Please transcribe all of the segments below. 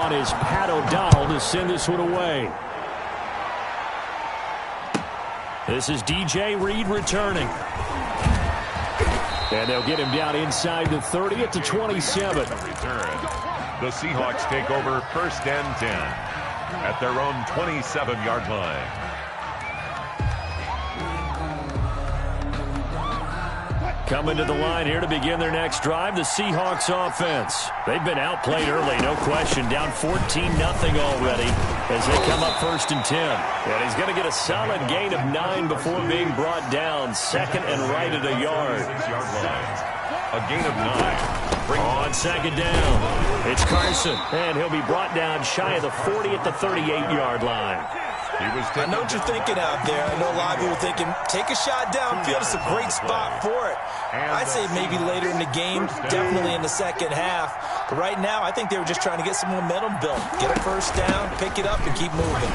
on is Pat O'Donnell to send this one away. This is DJ Reed returning. And they'll get him down inside the 30 at the 27. Return. The Seahawks take over 1st and 10 at their own 27-yard line. Coming to the line here to begin their next drive, the Seahawks offense. They've been outplayed early, no question. Down 14-0 already as they come up 1st and 10. And he's going to get a solid gain of 9 before being brought down. 2nd and right at a yard. 6-yard line. A gain of 9. On 2nd down, it's Carson. And he'll be brought down shy of the 40 at the 38-yard line. I know what you're thinking out there. I know a lot of people are thinking, take a shot downfield. It's a great spot for it. I'd say maybe later in the game, definitely in the second half. But right now, I think they were just trying to get some momentum built. Get a 1st down, pick it up, and keep moving.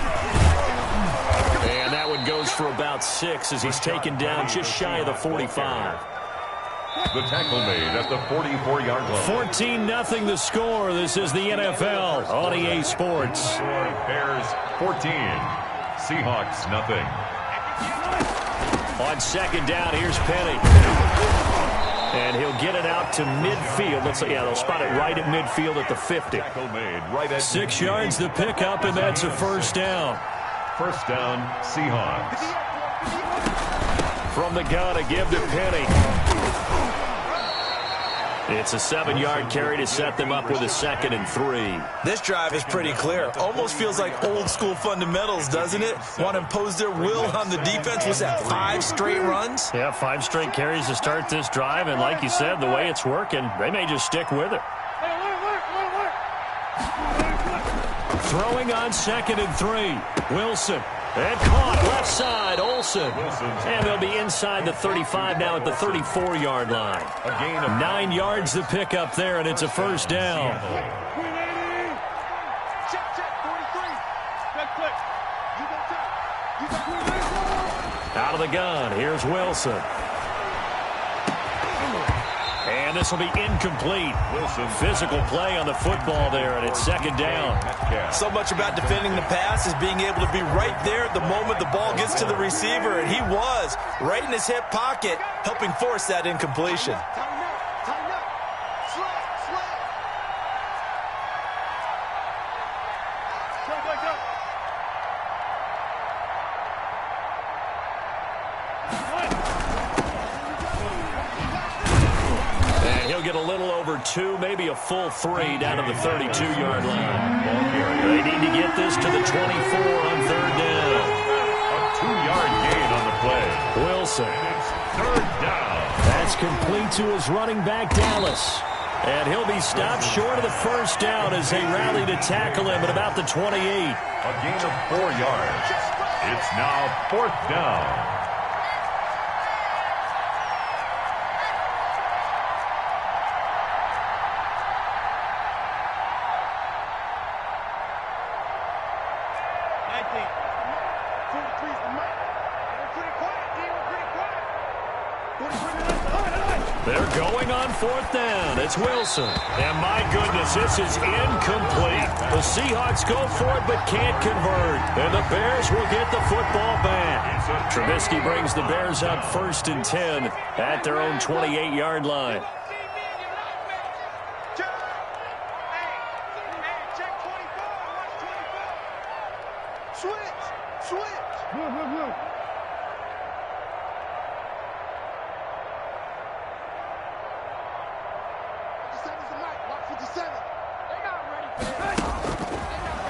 And that one goes for about 6 as he's taken down just shy of the 45. The tackle made at the 44-yard line. 14-0 the score. This is the NFL on EA Sports. Bears 14. Seahawks nothing. On 2nd down, here's Penny. And he'll get it out to midfield. Let's say, yeah, they'll spot it right at midfield at the 50. Tackle made right at 6 yards the pickup, and that's a 1st down. 1st down, Seahawks. From the gun, a give to Penny. It's a 7-yard carry to set them up with a 2nd and 3. This drive is pretty clear. Almost feels like old-school fundamentals, doesn't it? Want to impose their will on the defense. Was that 5 straight runs? Yeah, 5 straight carries to start this drive. And like you said, the way it's working, they may just stick with it. Throwing on 2nd and 3. Wilson. And caught left side, Olsen. And they'll be inside the 35 now at the 34-yard line. A gain of 9 yards to pick up there, and it's a 1st down. Out of the gun, here's Wilson. And this will be incomplete. Wilson. Physical play on the football there, and it's 2nd down. So much about defending the pass is being able to be right there at the moment the ball gets to the receiver, and he was right in his hip pocket, helping force that incompletion. Get a little over 2, maybe a full 3 down to the 32-yard line. They need to get this to the 24 on 3rd down. A 2-yard gain on the play. Wilson. It's 3rd down. That's complete to his running back, Dallas. And he'll be stopped short of the 1st down as they rally to tackle him at about the 28. A gain of 4 yards. It's now 4th down. They're going on 4th down. It's Wilson. And my goodness, this is incomplete. The Seahawks go for it but can't convert. And the Bears will get the football back. Trubisky brings the Bears up 1st and 10 at their own 28-yard line.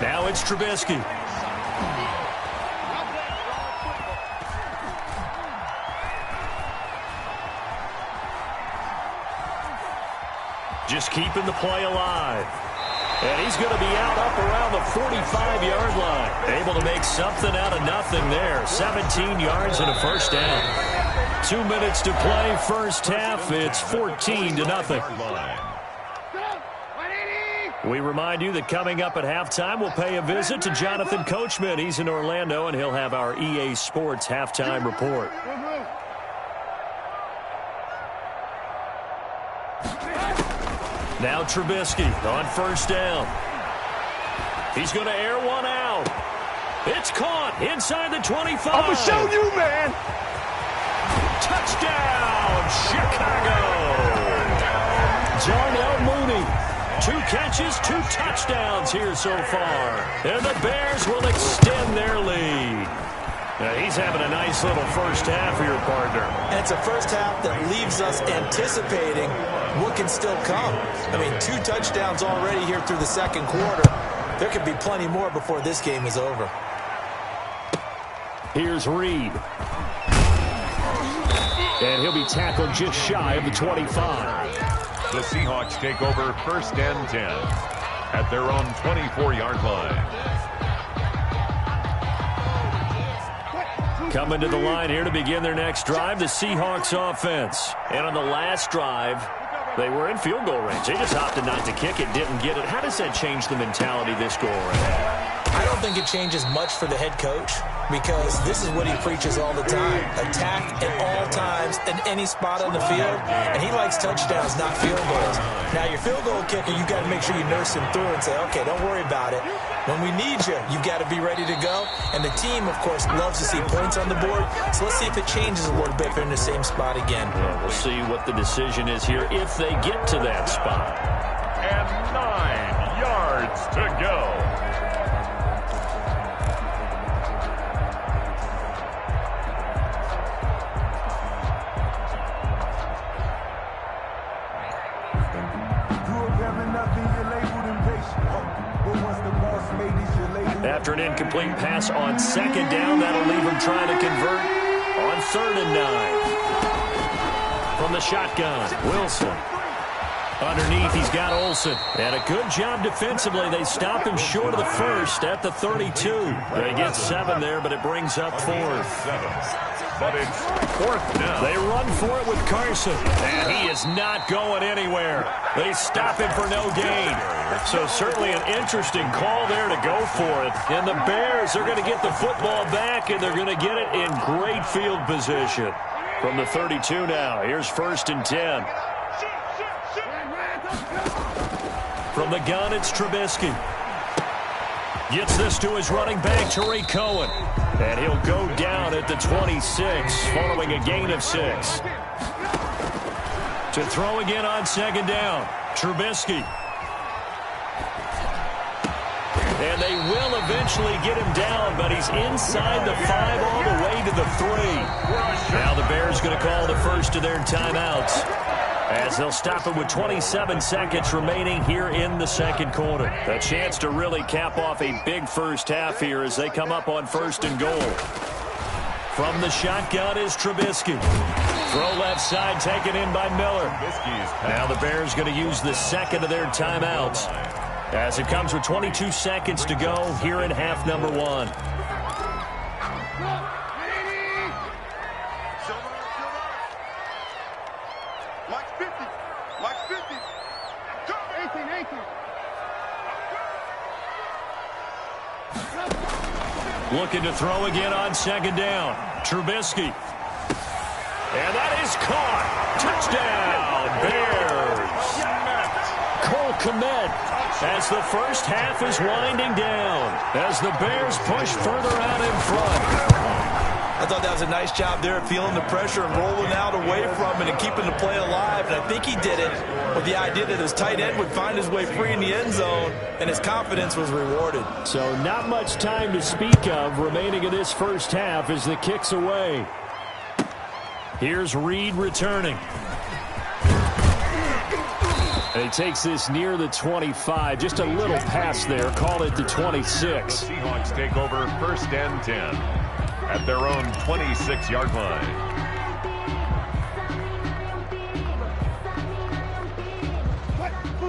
Now it's Trubisky. Just keeping the play alive. And he's going to be out up around the 45-yard line. Able to make something out of nothing there. 17 yards and a 1st down. 2 minutes to play, 1st half. It's 14-0. We remind you that coming up at halftime, we'll pay a visit to Jonathan Coachman. He's in Orlando, and he'll have our EA Sports halftime report. Now Trubisky on 1st down. He's going to air one out. It's caught inside the 25. I'm going to show you, man. Touchdown, Chicago. Darnell Mooney. 2 catches, 2 touchdowns here so far. And the Bears will extend their lead. Now, he's having a nice little first half for your partner. And it's a first half that leaves us anticipating what can still come. I mean, 2 touchdowns already here through the second quarter. There could be plenty more before this game is over. Here's Reed. And he'll be tackled just shy of the 25. The Seahawks take over first and 10 at their own 24-yard line. Coming to the line here to begin their next drive, the Seahawks offense. And on the last drive, they were in field goal range. They just opted not to kick it, didn't get it. How does that change the mentality this go around? I don't think it changes much for the head coach because this is what he preaches all the time. Attack at all times in any spot on the field, and he likes touchdowns, not field goals. Now, your field goal kicker, you've got to make sure you nurse him through and say, okay, don't worry about it. When we need you, you've got to be ready to go. And the team, of course, loves to see points on the board. So let's see if it changes a little bit if they're in the same spot again. Well, we'll see what the decision is here if they get to that spot. And 9 yards to go. After an incomplete pass on second down, that'll leave him trying to convert on 3rd and 9. From the shotgun, Wilson. Underneath, he's got Olsen. And a good job defensively. They stop him short of the first at the 32. They get 7 there, but it brings up 4th. But it's 4th down. They run for it with Carson, and he is not going anywhere. They stop him for no gain. So certainly an interesting call there to go for it. And the Bears are going to get the football back, and they're going to get it in great field position. From the 32 now, here's 1st and 10. From the gun, it's Trubisky. Gets this to his running back, Tariq Cohen. And he'll go down at the 26, following a gain of 6. To throw again on 2nd down, Trubisky. And they will eventually get him down, but he's inside the 5 all the way to the 3. Now the Bears going to call the first of their timeouts, as they'll stop it with 27 seconds remaining here in the second quarter. A chance to really cap off a big first half here as they come up on 1st and goal. From the shotgun is Trubisky. Throw left side, taken in by Miller. Now the Bears going to use the second of their timeouts, as it comes with 22 seconds to go here in half number 1. Looking to throw again on 2nd down. Trubisky. And that is caught. Touchdown, Bears. Cole Kmet, as the first half is winding down, as the Bears push further out in front. I thought that was a nice job there of feeling the pressure and rolling out away from it and keeping the play alive. And I think he did it with the idea that his tight end would find his way free in the end zone, and his confidence was rewarded. So not much time to speak of remaining in this first half as the kick's away. Here's Reed returning. And he takes this near the 25. Just a little pass there. Call it the 26. The Seahawks take over 1st and 10 at their own 26-yard line.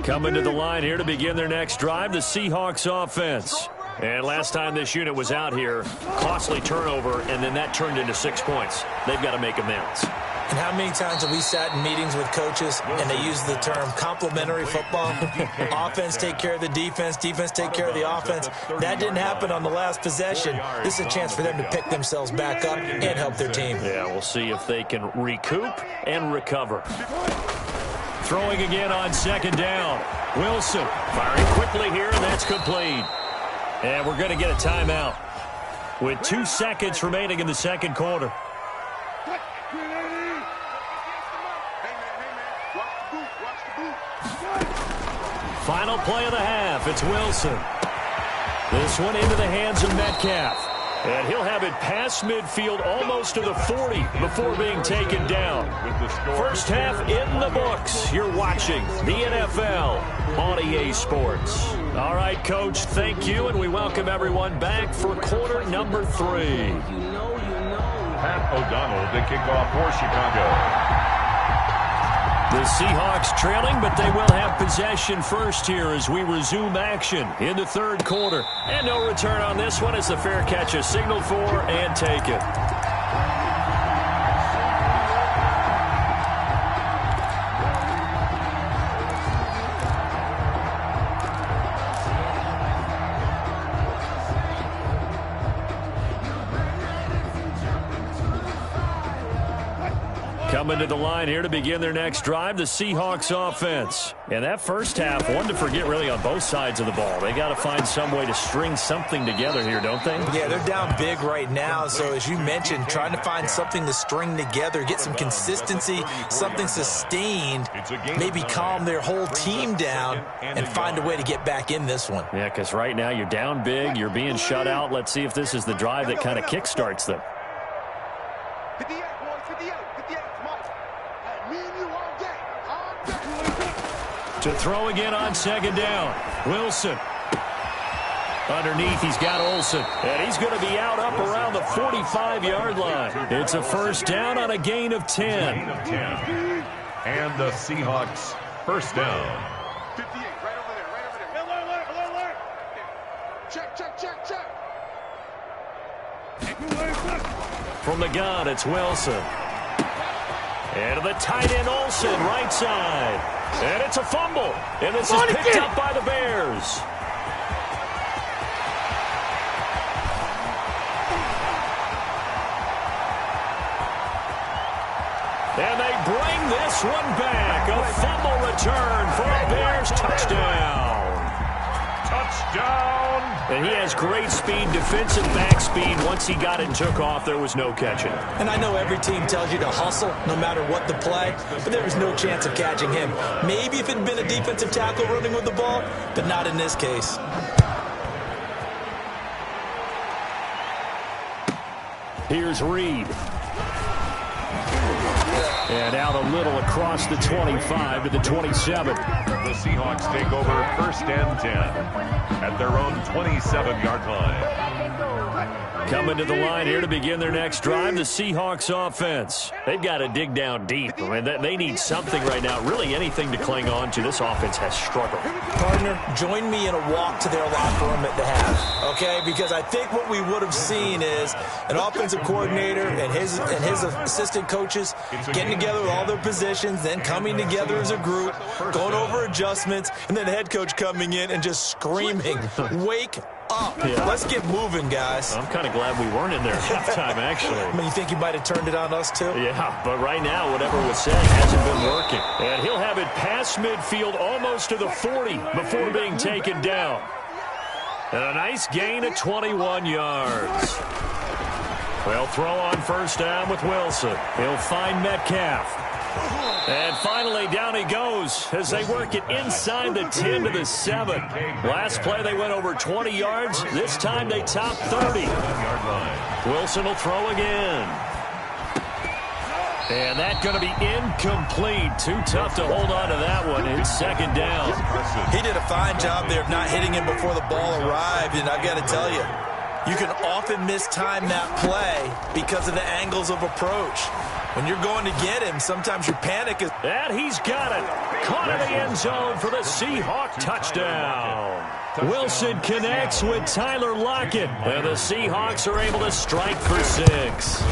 Coming to the line here to begin their next drive, the Seahawks offense. And last time this unit was out here, costly turnover, and then that turned into 6 points. They've got to make amends. And how many times have we sat in meetings with coaches and they use the term complementary football? Offense take care of the defense, defense take care of the offense. That didn't happen on the last possession. This is a chance for them to pick themselves back up and help their team. Yeah, we'll see if they can recoup and recover. Throwing again on 2nd down. Wilson firing quickly here, and that's complete. And we're going to get a timeout with 2 seconds remaining in the second quarter. Final play of the half. It's Wilson. This one into the hands of Metcalf. And he'll have it past midfield almost to the 40 before being taken down. First half in the books. You're watching the NFL on EA Sports. All right, Coach, thank you, and we welcome everyone back for quarter number 3. Pat O'Donnell to kick off for Chicago. The Seahawks trailing, but they will have possession first here as we resume action in the third quarter. And no return on this one as the fair catch is signaled for and taken. Coming to the line here to begin their next drive, the Seahawks offense. And that first half, one to forget really on both sides of the ball. They got to find some way to string something together here, don't they? Yeah, they're down big right now. So as you mentioned, trying to find something to string together, get some consistency, something sustained, maybe calm their whole team down and find a way to get back in this one. Yeah, because right now you're down big, you're being shut out. Let's see if this is the drive that kind of kickstarts them. To throw again on second down. Wilson. Underneath, he's got Olsen. And he's going to be out up around the 45-yard line. It's a first down on a gain of 10. And the Seahawks first down. 58, right over there. Alert. Check. From the gun, it's Wilson. And to the tight end, Olsen, right side. And it's a fumble. And this is picked up by the Bears. And they bring this one back. A fumble return for a Bears touchdown. Touchdown. And he has great speed, defensive back speed. Once he got it and took off, there was no catching. And I know every team tells you to hustle no matter what the play, but there was no chance of catching him. Maybe if it had been a defensive tackle running with the ball, but not in this case. Here's Reed. And out a little across the 25 to the 27. The Seahawks take over first and 10 at their own 27-yard line. Coming to the line here to begin their next drive, the Seahawks offense. They've got to dig down deep. I mean, they need something right now, really anything to cling on to. This offense has struggled. Partner, join me in a walk to their locker room at the half, okay? Because I think what we would have seen is an offensive coordinator and his assistant coaches getting together with all their positions, then coming together as a group, going over adjustments, and then the head coach coming in and just screaming, wake up. Yeah. Let's get moving, guys. I'm kind of glad we weren't in there at halftime, actually. I mean, you think he might have turned it on us, too? Yeah, but right now, whatever was said hasn't been working. And he'll have it past midfield almost to the 40 before being taken down. And a nice gain of 21 yards. They'll throw on first down with Wilson. He'll find Metcalf. And finally, down he goes as they work it inside the 10 to the 7. Last play, they went over 20 yards. This time, they top 30. Wilson will throw again. And that's going to be incomplete. Too tough to hold on to that one. It's second down. He did a fine job there of not hitting him before the ball arrived. And I've got to tell you, you can often mistime that play because of the angles of approach. When you're going to get him, sometimes your panic is... And he's got it. Caught in the end zone for the Seahawk touchdown. Wilson connects with Tyler Lockett. And the Seahawks are able to strike for 6.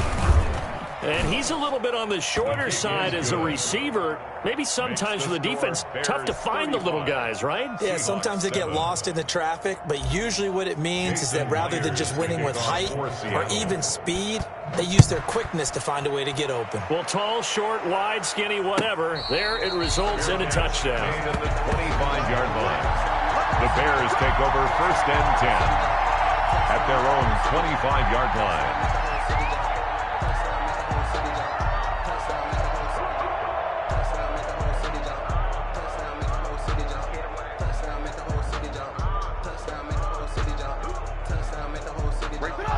And he's a little bit on the shorter side as a receiver. Maybe sometimes for the defense, tough to find the little guys, right? Yeah, sometimes they get lost in the traffic, but usually what it means is that rather than just winning with height or even speed, they use their quickness to find a way to get open. Well, tall, short, wide, skinny, whatever, there it results in a touchdown. At the 25-yard line. The Bears take over first and 10. at their own 25-yard line.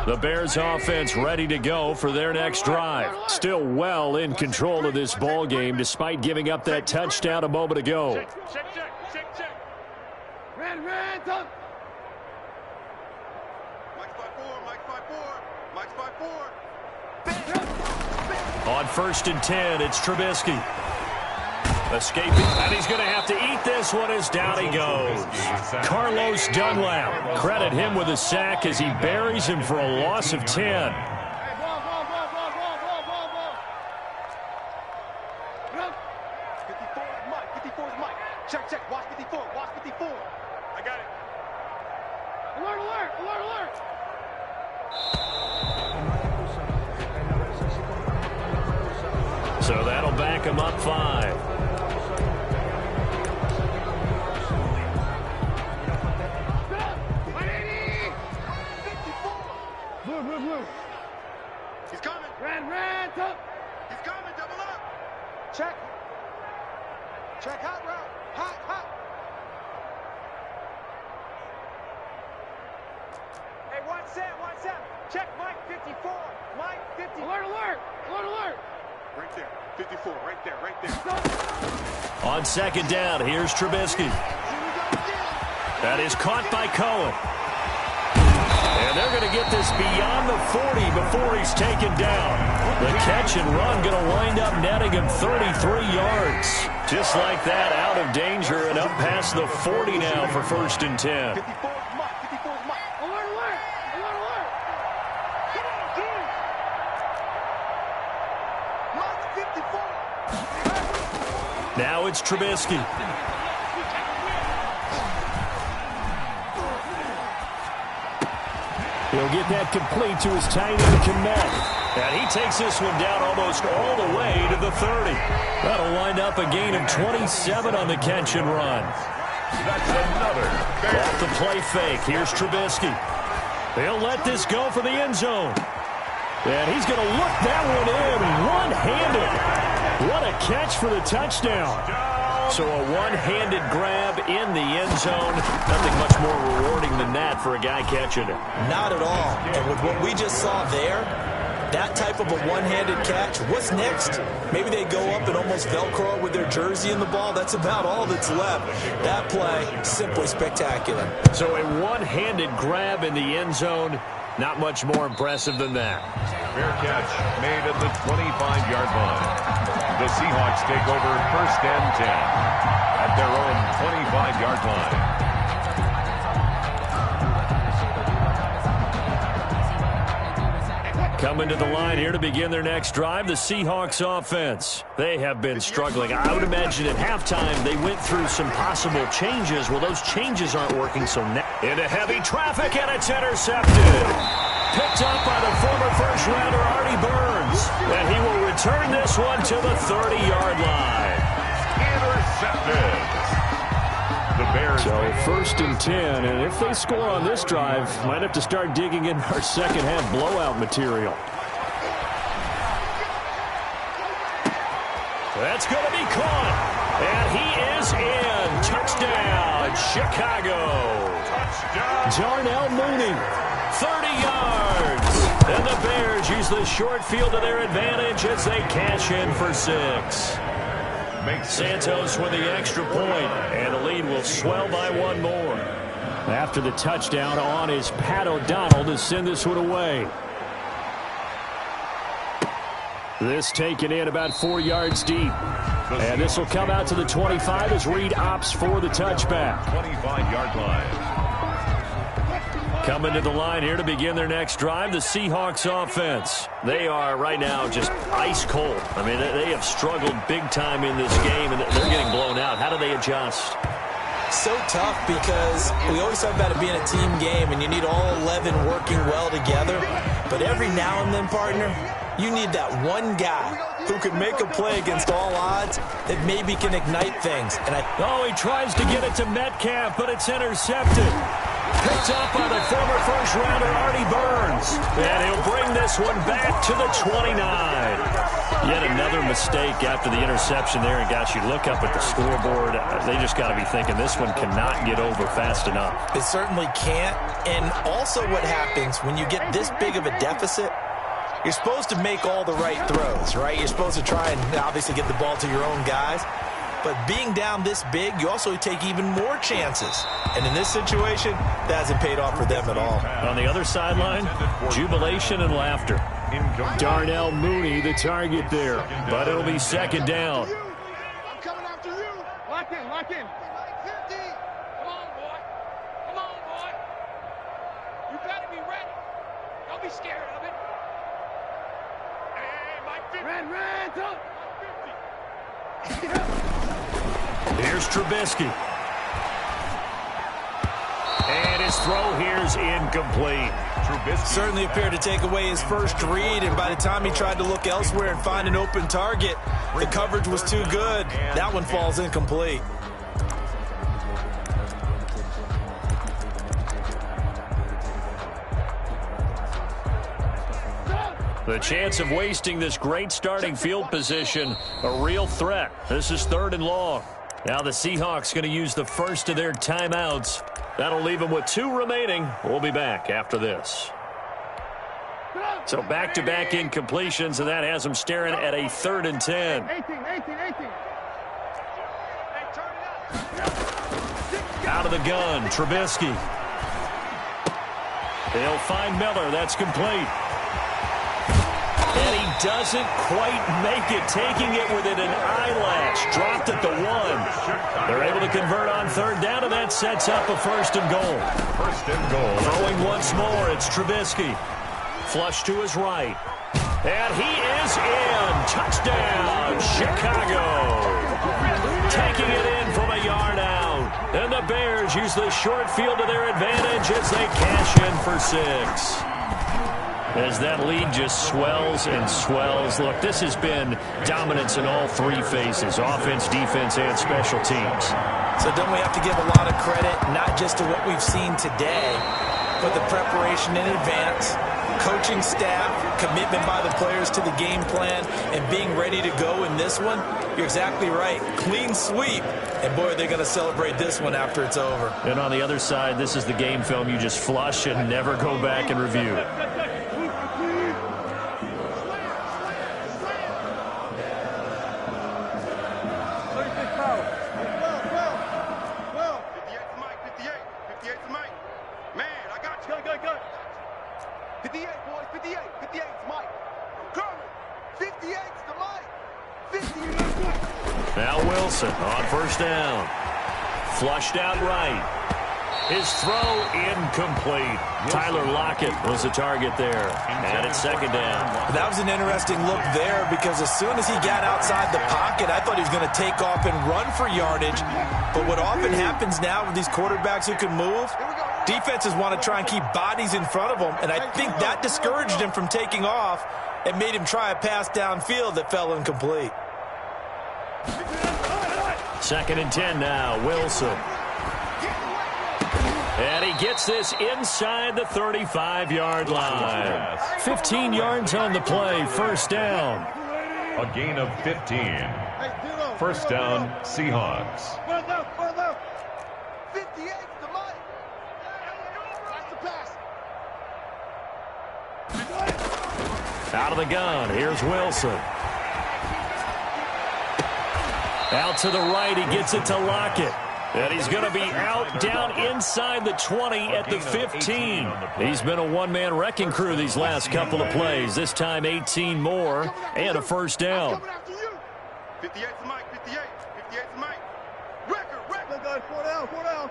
The Bears offense ready to go for their next drive. Still well in control of this ball game despite giving up that touchdown a moment ago. Check. Ran, done. Mike's 5-4. On 1st and 10, it's Trubisky. Escaping, and he's going to have to eat this one as down he goes. Carlos Dunlap. Credit him with a sack as he buries him for a loss of 10. Hey, ball. 54 is Mike. 54 is Mike. Check. Watch 54. I got it. Alert. So that'll back him up 5. Blue. He's coming. Ran, top. He's coming, double up. Check, hot route. Hot. Hey, 1-7. Check, Mike 54. Mike 50. Alert. Right there, 54, right there. On 2nd down, here's Trubisky. That is caught by Cohen. And they're going to get this beyond the 40 before he's taken down. The catch and run going to wind up netting him 33 yards. Just like that, out of danger and up past the 40 now for 1st and 10. 54 is Mike. Alert. Come on, dude. Mike's 54. Now it's Trubisky. He'll get that complete to his tight end, Kmet. And he takes this one down almost all the way to the 30. That'll wind up a gain of 27 on the catch and run. That's another. Off the play fake, here's Trubisky. He'll let this go for the end zone. And he's going to look that one in one-handed. What a catch for the touchdown. So a one-handed grab in the end zone. Nothing much more rewarding than that for a guy catching it. Not at all. And with what we just saw there, that type of a one-handed catch, what's next? Maybe they go up and almost Velcro with their jersey in the ball. That's about all that's left. That play, simply spectacular. So a one-handed grab in the end zone. Not much more impressive than that. Fair catch made at the 25-yard line. The Seahawks take over 1st and 10 at their own 25-yard line. Coming to the line here to begin their next drive, the Seahawks offense. They have been struggling. I would imagine at halftime they went through some possible changes. Well, those changes aren't working, so now into heavy traffic, and it's intercepted. Picked up by the former first-rounder Artie Burns. And he will return this one to the 30-yard line. Intercepted. The Bears. So 1st and 10, and if they score on this drive, might have to start digging in our second-half blowout material. That's going to be caught. And he is in. Touchdown, Chicago. Touchdown. Darnell Mooney. 30 yards. And the Bears use the short field to their advantage as they cash in for 6. Santos with the extra point, and the lead will swell by one more. After the touchdown, on is Pat O'Donnell to send this one away. This taken in about 4 yards deep. And this will come out to the 25 as Reed opts for the touchback. 25-yard line. Coming to the line here to begin their next drive, the Seahawks offense. They are right now just ice cold. I mean, they have struggled big time in this game, and they're getting blown out. How do they adjust? So tough because we always talk about it being a team game, and you need all 11 working well together. But every now and then, partner, you need that one guy who can make a play against all odds that maybe can ignite things. And he tries to get it to Metcalf, but it's intercepted. Picked up by the former first-rounder Artie Burns. And he'll bring this one back to the 29. Yet another mistake after the interception there. And, gosh, you look up at the scoreboard. They just got to be thinking this one cannot get over fast enough. It certainly can't. And also what happens when you get this big of a deficit, you're supposed to make all the right throws, right? You're supposed to try and obviously get the ball to your own guys. But being down this big, you also take even more chances. And in this situation, that hasn't paid off for them at all. On the other sideline, jubilation and laughter. Darnell Mooney, the target there. But it'll be second down. I'm coming after you. Lock in, lock in. Come on, boy. Come on, boy. You better be ready. Don't be scared of it. Hey, Mike 50. Red, up. Mike 50. Here's Trubisky. And his throw here's incomplete. Trubisky Certainly appeared to take away his first read, and by the time he tried to look elsewhere and find an open target, the coverage was too good. That one falls incomplete. The chance of wasting this great starting field position, a real threat. This is 3rd and long. Now the Seahawks going to use the first of their timeouts. That'll leave them with 2 remaining. We'll be back after this. So back-to-back incompletions, and that has them staring at a 3rd and 10. 18. Out of the gun, Trubisky. They'll find Miller. That's complete. And he doesn't quite make it, taking it within an eyelash. Dropped at the 1. They're able to convert on 3rd down, and that sets up a 1st and goal. 1st and goal. Throwing once more, it's Trubisky. Flush to his right. And he is in. Touchdown, Chicago. Taking it in from a yard out. And the Bears use the short field to their advantage as they cash in for 6. As that lead just swells and swells. Look, this has been dominance in all 3 phases, offense, defense, and special teams. So don't we have to give a lot of credit, not just to what we've seen today, but the preparation in advance, coaching staff, commitment by the players to the game plan, and being ready to go in this one? You're exactly right. Clean sweep. And, boy, they're going to celebrate this one after it's over. And on the other side, this is the game film you just flush and never go back and review. Now Wilson on 1st down. Flushed out right. His throw incomplete. Tyler Lockett was the target there. And it's 2nd down. That was an interesting look there because as soon as he got outside the pocket, I thought he was going to take off and run for yardage. But what often happens now with these quarterbacks who can move, defenses want to try and keep bodies in front of them. And I think that discouraged him from taking off and made him try a pass downfield that fell incomplete. 2nd and 10 now, Wilson. And he gets this inside the 35-yard line. 15 yards on the play, 1st down. A gain of 15. 1st down, Seahawks. 58 to Mike. That's the pass. Out of the gun, here's Wilson. Out to the right, he gets it to Lockett. And he's going to be out down inside the 20 at the 15. He's been a one-man wrecking crew these last couple of plays. This time 18 more and a 1st down. 58 to Mike, 58 to Mike. Record. 4 down.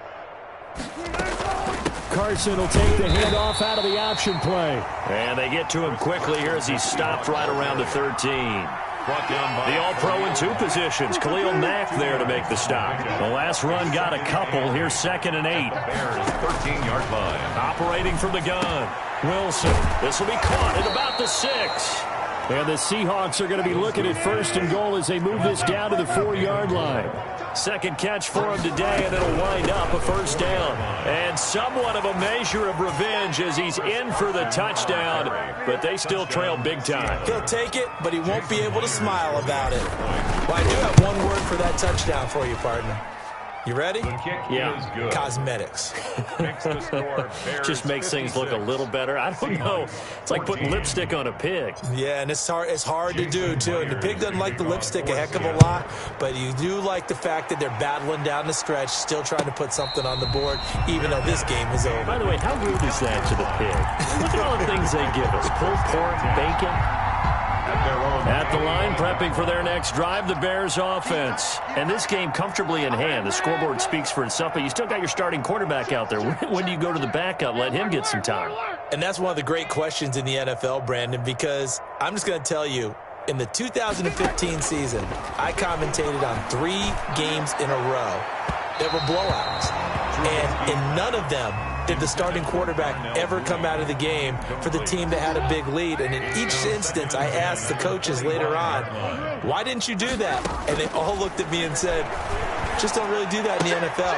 Carson will take the handoff out of the option play. And they get to him quickly here as he's stopped right around the 13. The All-Pro in 2 positions. Khalil Mack there to make the stop. The last run got a couple. Here's 2nd and 8. Bears 13-yard line. Operating from the gun. Wilson. This will be caught at about the 6. And the Seahawks are going to be looking at 1st and goal as they move this down to the 4-yard line. Second catch for him today, and it'll wind up a 1st down. And somewhat of a measure of revenge as he's in for the touchdown, but they still trail big time. He'll take it, but he won't be able to smile about it. Well, I do have one word for that touchdown for you, partner. You ready? Yeah. Cosmetics. Just makes things look a little better. I don't know. It's like putting lipstick on a pig. Yeah, and it's hard to do, too. And the pig doesn't like the lipstick a heck of a lot, but you do like the fact that they're battling down the stretch, still trying to put something on the board, even though this game is over. By the way, how rude is that to the pig? Look at all the things they give us. Pulled pork, bacon. At the line, prepping for their next drive, the Bears offense. And this game comfortably in hand. The scoreboard speaks for itself, but you still got your starting quarterback out there. When do you go to the backup? Let him get some time. And that's one of the great questions in the NFL, Brandon, because I'm just going to tell you, in the 2015 season, I commentated on 3 games in a row that were blowouts. And in none of them did the starting quarterback ever come out of the game for the team that had a big lead. And in each instance, I asked the coaches later on, why didn't you do that? And they all looked at me and said, just don't really do that in the NFL.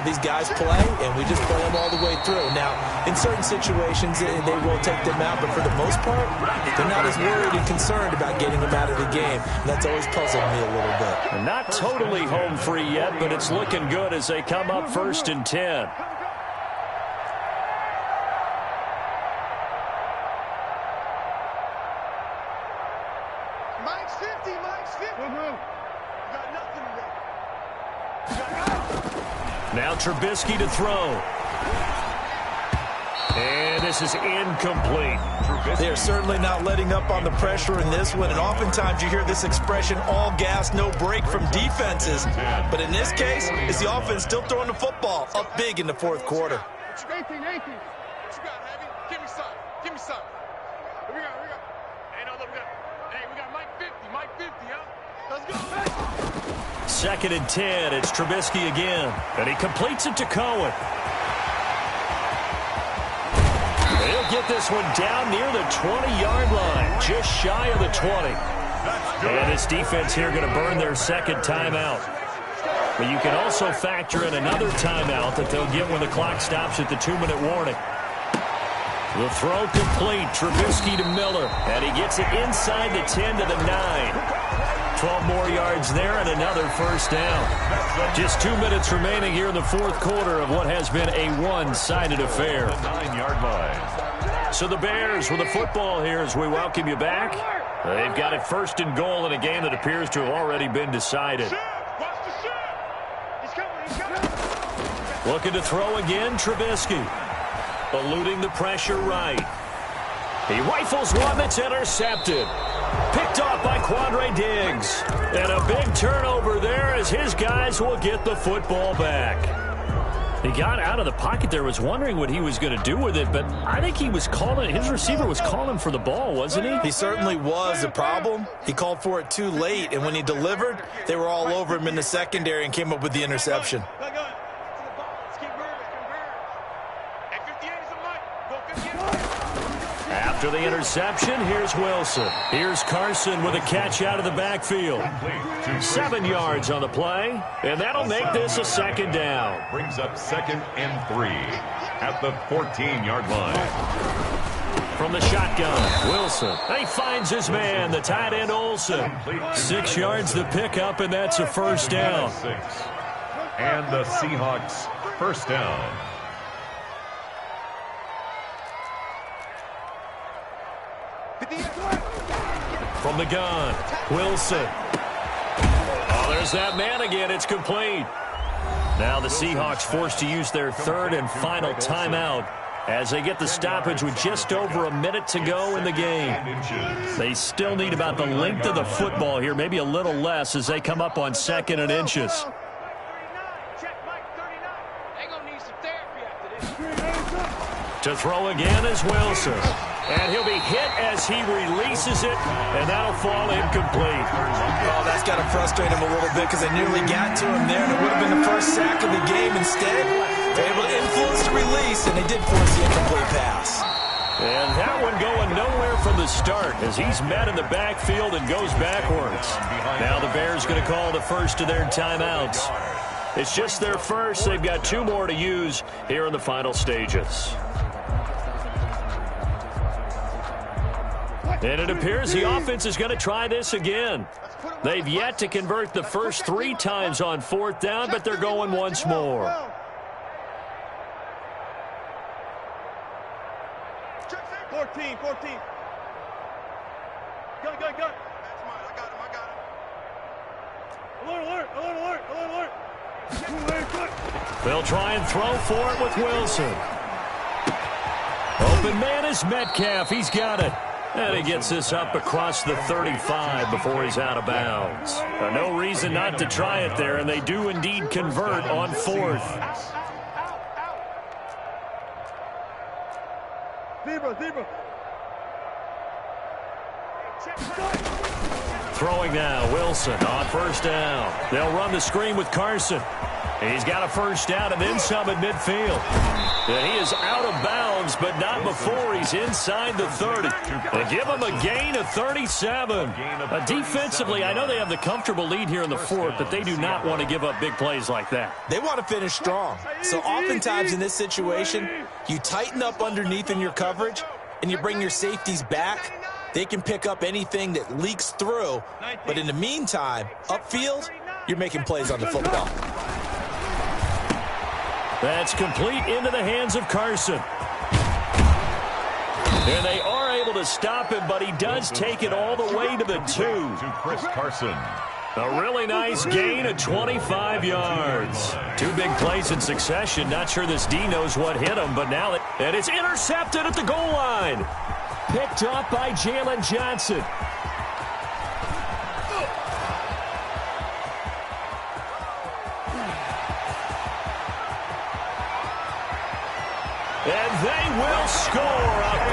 These guys play, and we just play them all the way through. Now, in certain situations, they will take them out, but for the most part, they're not as worried and concerned about getting them out of the game. And that's always puzzled me a little bit. Not totally home free yet, but it's looking good as they come up 1st and 10. Mike's 50, Mike's 50. You got nothing to do. Now Trubisky to throw. And this is incomplete. They're certainly not letting up on the pressure in this one, and oftentimes you hear this expression, all gas, no break from defenses. But in this case, it's the offense still throwing the football up big in the 4th quarter. 18. What you got, Heavy? Give me some. Give me some. We got. Hey, no, look, we got Mike 50. Mike 50, huh? Let's go. 2nd and 10. It's Trubisky again. And he completes it to Cohen. He'll get this one down near the 20-yard line, just shy of the 20. And this defense here going to burn their 2nd timeout. But you can also factor in another timeout that they'll get when the clock stops at the 2-minute warning. The throw complete. Trubisky to Miller. And he gets it inside the 10 to the 9. 12 more yards there and another 1st down. Just 2 minutes remaining here in the 4th quarter of what has been a one-sided affair. 9-yard line. So the Bears with the football here as we welcome you back. They've got it 1st and goal in a game that appears to have already been decided. Looking to throw again, Trubisky. Eluding the pressure right. He rifles one that's intercepted. Picked off by Quandre Diggs. And a big turnover there as his guys will get the football back. He got out of the pocket there, was wondering what he was going to do with it, but I think he was calling, his receiver was calling for the ball, wasn't he? He certainly was. The problem, he called for it too late, and when he delivered, they were all over him in the secondary and came up with the interception. After the interception, here's Wilson. Here's Carson with a catch out of the backfield. 7 yards on the play, and that'll make this a 2nd down. Brings up 2nd and 3 at the 14-yard line. From the shotgun, Wilson. He finds his man, the tight end Olsen. 6 yards the pickup, and that's a 1st down. And the Seahawks 1st down. From the gun, Wilson. Oh, there's that man again. It's complete. Now the Seahawks forced to use their 3rd and final timeout as they get the stoppage with just over a minute to go in the game. They still need about the length of the football here, maybe a little less as they come up on 2nd and inches. To throw again is Wilson. And he'll be hit as he releases it, and that'll fall incomplete. Oh, that's got to frustrate him a little bit because they nearly got to him there, and it would have been the first sack of the game. Instead, they're able to influence the release, and they did force the incomplete pass. And that one going nowhere from the start as he's met in the backfield and goes backwards. Now the Bears going to call the first of their timeouts. It's just their first. They've got 2 more to use here in the final stages. And it appears the offense is going to try this again. They've yet to convert the first 3 times on 4th down, but they're going once more. 14. Gun. That's mine. I got him. Alert. They'll try and throw for it with Wilson. Open man is Metcalf. He's got it. And he gets this up across the 35 before he's out of bounds. No reason not to try it there, and they do indeed convert on 4th. Zebra. Throwing now, Wilson on 1st down. They'll run the screen with Carson. He's got a 1st down and then some at midfield. And he is out of bounds, but not before he's inside the 30. They give him a gain of 37. Defensively, I know they have the comfortable lead here in the 4th, but they do not want to give up big plays like that. They want to finish strong. So oftentimes in this situation, you tighten up underneath in your coverage, and you bring your safeties back. They can pick up anything that leaks through. But in the meantime, upfield, you're making plays on the football. That's complete into the hands of Carson. And they are able to stop him, but he does take it all the way to the 2. To Chris Carson. A really nice gain of 25 yards. 2 big plays in succession. Not sure this D knows what hit him, but now and it's intercepted at the goal line. Picked up by Jalen Johnson. And they will score a